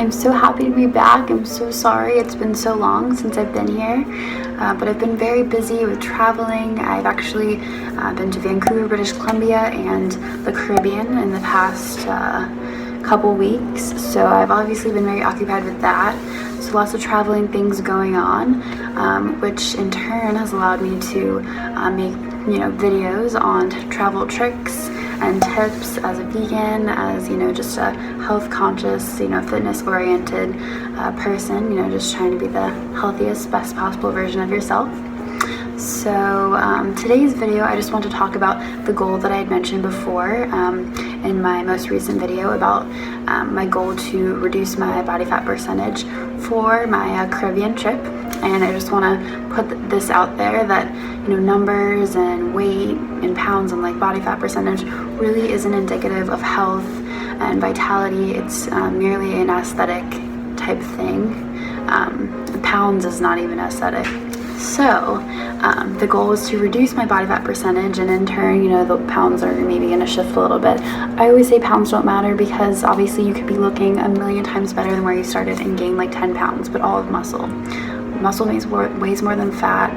I'm so happy to be back. I'm so sorry it's been so long since I've been here, but I've been very busy with traveling. I've actually been to Vancouver, British Columbia and the Caribbean in the past couple weeks, so I've obviously been very occupied with that. So lots of traveling things going on, which in turn has allowed me to make videos on travel tricks and tips as a vegan, as just a health conscious, fitness oriented person, just trying to be the healthiest, best possible version of yourself. So today's video, I just want to talk about the goal that I had mentioned before in my most recent video about my goal to reduce my body fat percentage for my Caribbean trip. And I just want to put this out there that numbers and weight in pounds and like body fat percentage really isn't indicative of health and vitality. It's merely an aesthetic type thing. Pounds is not even aesthetic. So the goal was to reduce my body fat percentage, and in turn, the pounds are maybe going to shift a little bit. I always say pounds don't matter because obviously you could be looking a million times better than where you started and gain like 10 pounds, but all of muscle. Muscle weighs more than fat.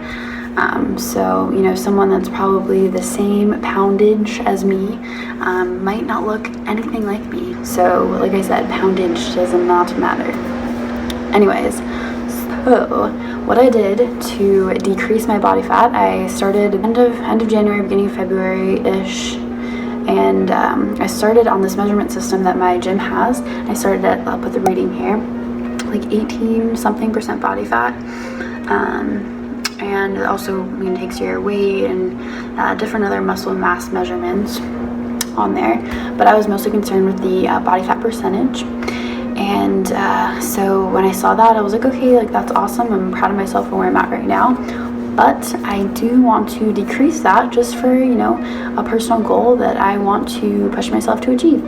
So someone that's probably the same poundage as me might not look anything like me. So like I said, poundage does not matter. Anyways, so what I did to decrease my body fat, I started end of January, beginning of February-ish, and I started on this measurement system that my gym has. I started at, I'll put the reading here, like 18% body fat, and it also takes your weight and different other muscle mass measurements on there, but I was mostly concerned with the body fat percentage. And so when I saw that, I was like, okay, like that's awesome. I'm proud of myself for where I'm at right now. But I do want to decrease that just for, a personal goal that I want to push myself to achieve.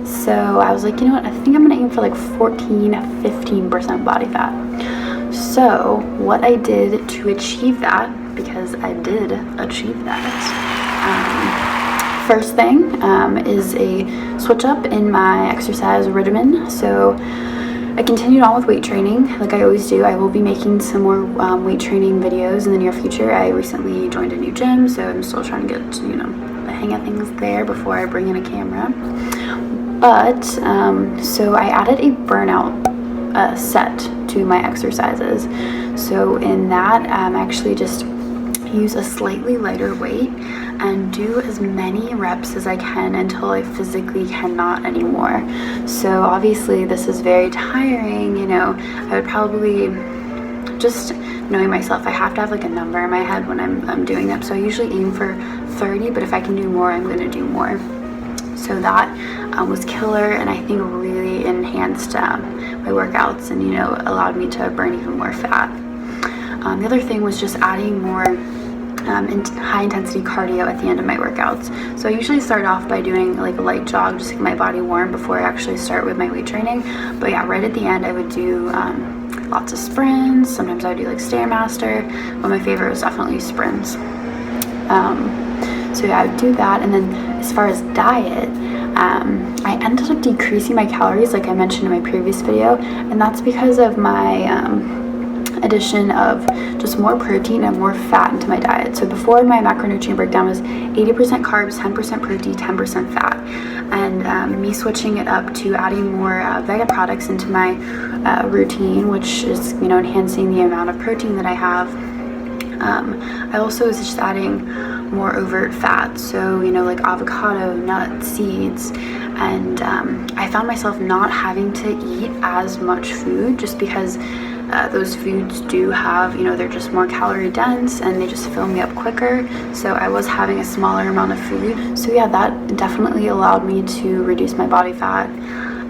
So I was like, you know what, I think I'm gonna aim for like 15% body fat. So what I did to achieve that, because I did achieve that, first thing is a switch up in my exercise regimen. So I continued on with weight training like I always do. I will be making some more weight training videos in the near future. I recently joined a new gym, so I'm still trying to get the hang of things there before I bring in a camera. But so I added a burnout set to my exercises. So in that, actually just use a slightly lighter weight and do as many reps as I can until I physically cannot anymore. So obviously this is very tiring. I would probably, just knowing myself, I have to have like a number in my head when I'm doing them. So I usually aim for 30, but if I can do more, I'm going to do more. So that was killer, and I think really enhanced my workouts and allowed me to burn even more fat. The other thing was just adding more high intensity cardio at the end of my workouts. So I usually start off by doing like a light jog just to get my body warm before I actually start with my weight training. But yeah, right at the end I would do lots of sprints. Sometimes I would do like Stairmaster, but my favorite was definitely sprints. So yeah, I would do that. And then as far as diet, I ended up decreasing my calories like I mentioned in my previous video, and that's because of my addition of just more protein and more fat into my diet. So before, my macronutrient breakdown was 80% carbs, 10% protein, 10% fat, and me switching it up to adding more vegan products into my routine, which is enhancing the amount of protein that I have. I also was just adding more overt fat, so like avocado, nuts, seeds, and I found myself not having to eat as much food just because those foods do have, they're just more calorie dense and they just fill me up quicker. So I was having a smaller amount of food. So yeah, that definitely allowed me to reduce my body fat.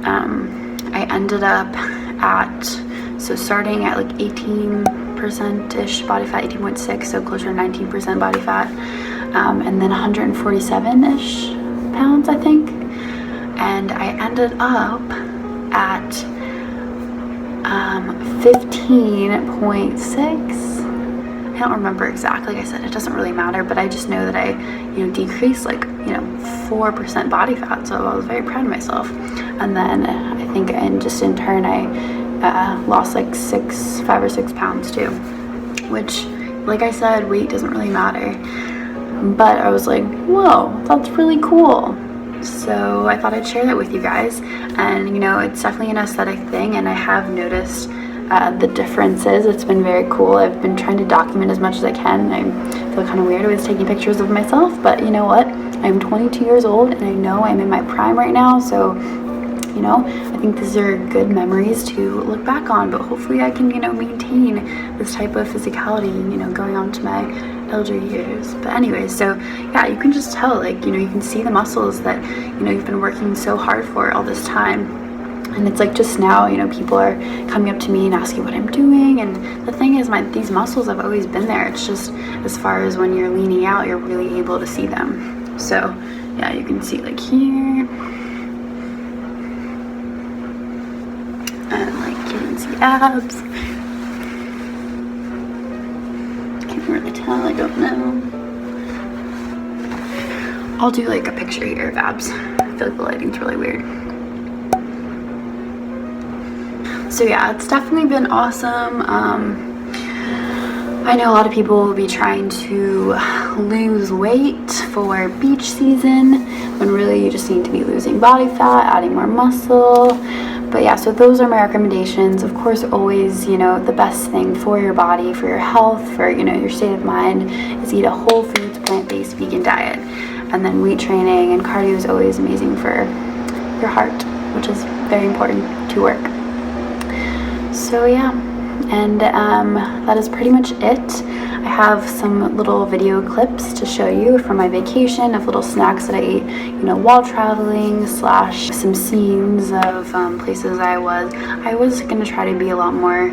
I ended up so starting at like 18%-ish body fat, 18.6, so closer to 19% body fat, and then 147-ish pounds, I think. And I ended up at 15.6, I don't remember exactly. Like I said, it doesn't really matter, but I just know that I, decreased like, 4% body fat. So I was very proud of myself. And then I think in turn, I lost like 5 or 6 pounds too, which, like I said, weight doesn't really matter. But I was like, whoa, that's really cool. So I thought I'd share that with you guys. And it's definitely an aesthetic thing, and I have noticed the differences. It's been very cool. I've been trying to document as much as I can. I feel kind of weird always taking pictures of myself, but you know what? I'm 22 years old and I know I'm in my prime right now, so I think these are good memories to look back on, but hopefully I can maintain this type of physicality going on to my elder years. But anyway, so yeah, you can just tell, like, you can see the muscles that you've been working so hard for all this time. And it's like just now, people are coming up to me and asking what I'm doing. And the thing is, these muscles have always been there. It's just as far as when you're leaning out, you're really able to see them. So yeah, you can see like here. And like you can see abs. Can't really tell, I don't know. I'll do like a picture here of abs. I feel like the lighting's really weird. So yeah, it's definitely been awesome. I know a lot of people will be trying to lose weight for beach season, when really you just need to be losing body fat, adding more muscle. But yeah, so those are my recommendations. Of course, always, the best thing for your body, for your health, for, your state of mind is eat a whole foods, plant-based, vegan diet. And then weight training and cardio is always amazing for your heart, which is very important to work. So yeah, and that is pretty much it. I have some little video clips to show you from my vacation of little snacks that I ate, while traveling, / some scenes of places I was. I was gonna try to be a lot more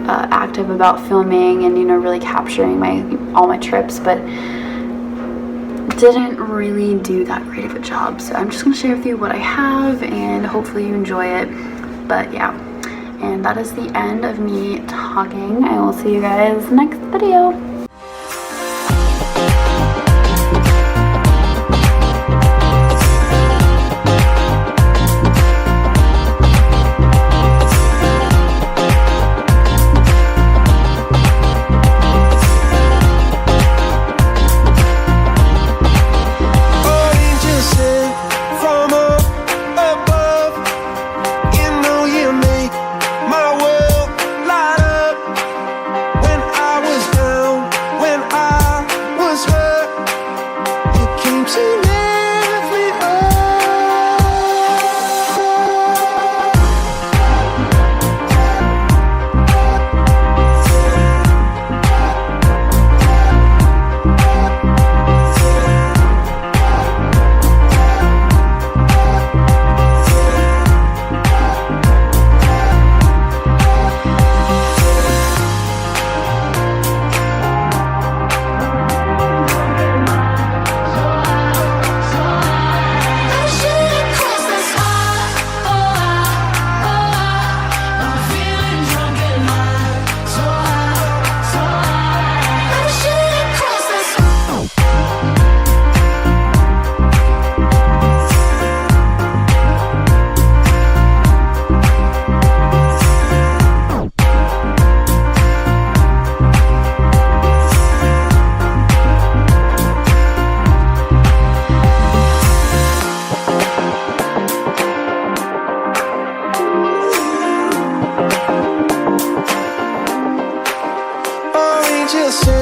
active about filming and really capturing all my trips, but didn't really do that great of a job. So I'm just gonna share with you what I have, and hopefully you enjoy it. But yeah. And that is the end of me talking. I will see you guys next video. just say